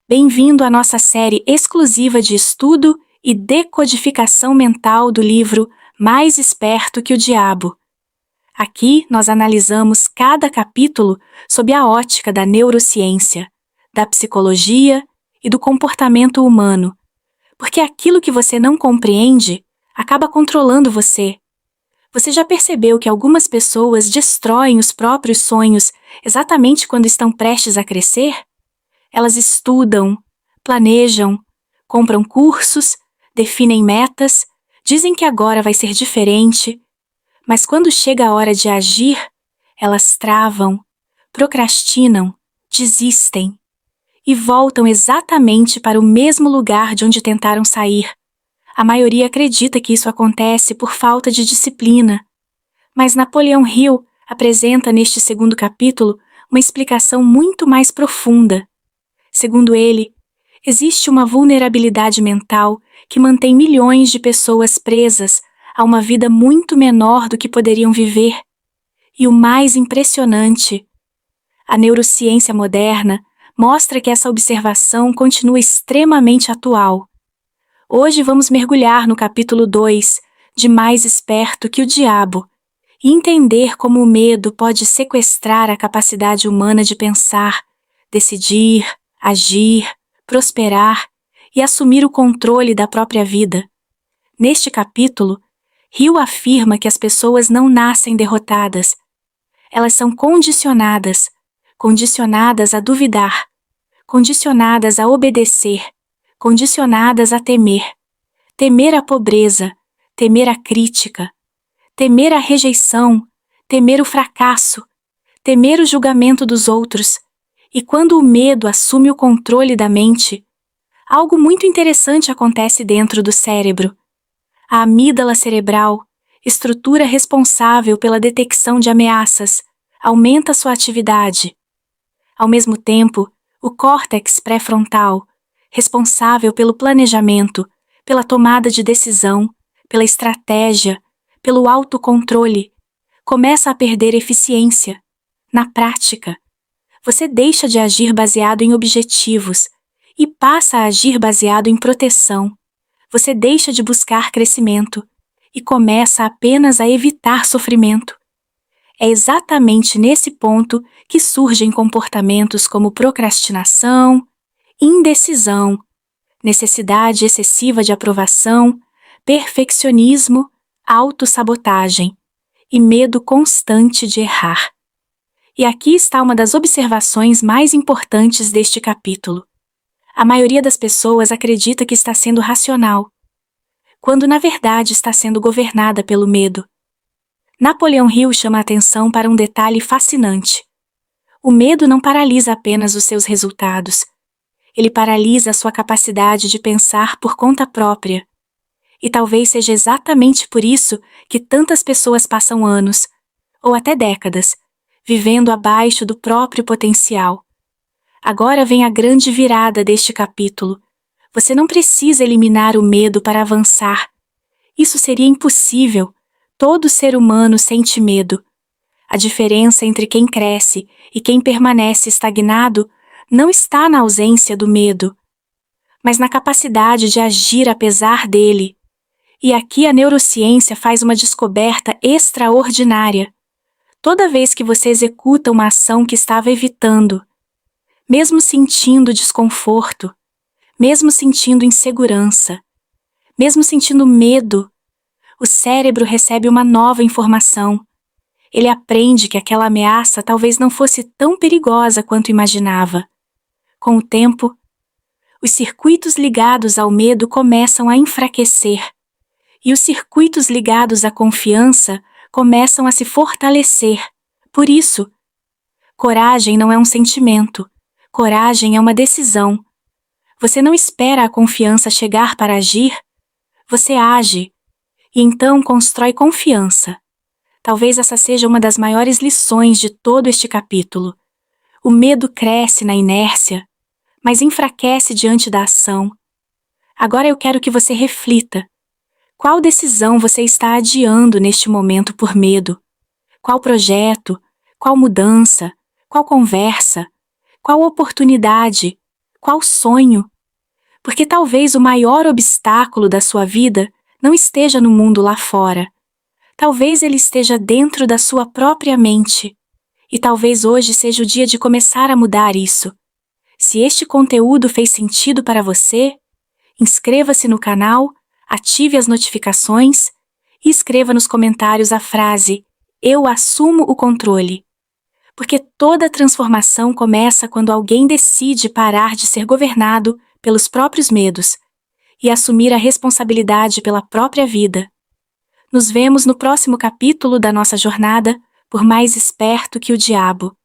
Bem-vindo à nossa série exclusiva de estudo e decodificação mental do livro Mais Esperto que o Diabo. Aqui nós analisamos cada capítulo sob a ótica da neurociência, da psicologia e do comportamento humano, porque aquilo que você não compreende acaba controlando você. Você já percebeu que algumas pessoas destroem os próprios sonhos exatamente quando estão prestes a crescer? Elas estudam, planejam, compram cursos, definem metas, dizem que agora vai ser diferente, mas quando chega a hora de agir, elas travam, procrastinam, desistem e voltam exatamente para o mesmo lugar de onde tentaram sair. A maioria acredita que isso acontece por falta de disciplina, mas Napoleão Hill apresenta neste segundo capítulo uma explicação muito mais profunda. Segundo ele, existe uma vulnerabilidade mental que mantém milhões de pessoas presas a uma vida muito menor do que poderiam viver. E o mais impressionante, a neurociência moderna mostra que essa observação continua extremamente atual. Hoje vamos mergulhar no capítulo 2, de Mais Esperto que o Diabo, e entender como o medo pode sequestrar a capacidade humana de pensar, decidir, agir, prosperar e assumir o controle da própria vida. Neste capítulo, Hill afirma que as pessoas não nascem derrotadas. Elas são condicionadas a duvidar, condicionadas a obedecer, condicionadas a temer a pobreza, temer a crítica, temer a rejeição, temer o fracasso, temer o julgamento dos outros. E quando o medo assume o controle da mente, algo muito interessante acontece dentro do cérebro. A amígdala cerebral, estrutura responsável pela detecção de ameaças, aumenta sua atividade. Ao mesmo tempo, o córtex pré-frontal, responsável pelo planejamento, pela tomada de decisão, pela estratégia, pelo autocontrole, começa a perder eficiência. Na prática, você deixa de agir baseado em objetivos e passa a agir baseado em proteção. Você deixa de buscar crescimento e começa apenas a evitar sofrimento. É exatamente nesse ponto que surgem comportamentos como procrastinação, indecisão, necessidade excessiva de aprovação, perfeccionismo, autossabotagem e medo constante de errar. E aqui está uma das observações mais importantes deste capítulo. A maioria das pessoas acredita que está sendo racional, quando na verdade está sendo governada pelo medo. Napoleão Hill chama a atenção para um detalhe fascinante. O medo não paralisa apenas os seus resultados. Ele paralisa a sua capacidade de pensar por conta própria. E talvez seja exatamente por isso que tantas pessoas passam anos, ou até décadas, vivendo abaixo do próprio potencial. Agora vem a grande virada deste capítulo. Você não precisa eliminar o medo para avançar. Isso seria impossível. Todo ser humano sente medo. A diferença entre quem cresce e quem permanece estagnado não está na ausência do medo, mas na capacidade de agir apesar dele. E aqui a neurociência faz uma descoberta extraordinária. Toda vez que você executa uma ação que estava evitando, mesmo sentindo desconforto, mesmo sentindo insegurança, mesmo sentindo medo, o cérebro recebe uma nova informação. Ele aprende que aquela ameaça talvez não fosse tão perigosa quanto imaginava. Com o tempo, os circuitos ligados ao medo começam a enfraquecer, e os circuitos ligados à confiança começam a se fortalecer. Por isso, coragem não é um sentimento, coragem é uma decisão. Você não espera a confiança chegar para agir, você age, e então constrói confiança. Talvez essa seja uma das maiores lições de todo este capítulo. O medo cresce na inércia, mas enfraquece diante da ação. Agora eu quero que você reflita. Qual decisão você está adiando neste momento por medo? Qual projeto? Qual mudança? Qual conversa? Qual oportunidade? Qual sonho? Porque talvez o maior obstáculo da sua vida não esteja no mundo lá fora. Talvez ele esteja dentro da sua própria mente. E talvez hoje seja o dia de começar a mudar isso. Se este conteúdo fez sentido para você, inscreva-se no canal, ative as notificações e escreva nos comentários a frase "Eu assumo o controle". Porque toda transformação começa quando alguém decide parar de ser governado pelos próprios medos e assumir a responsabilidade pela própria vida. Nos vemos no próximo capítulo da nossa jornada por Mais Esperto que o Diabo.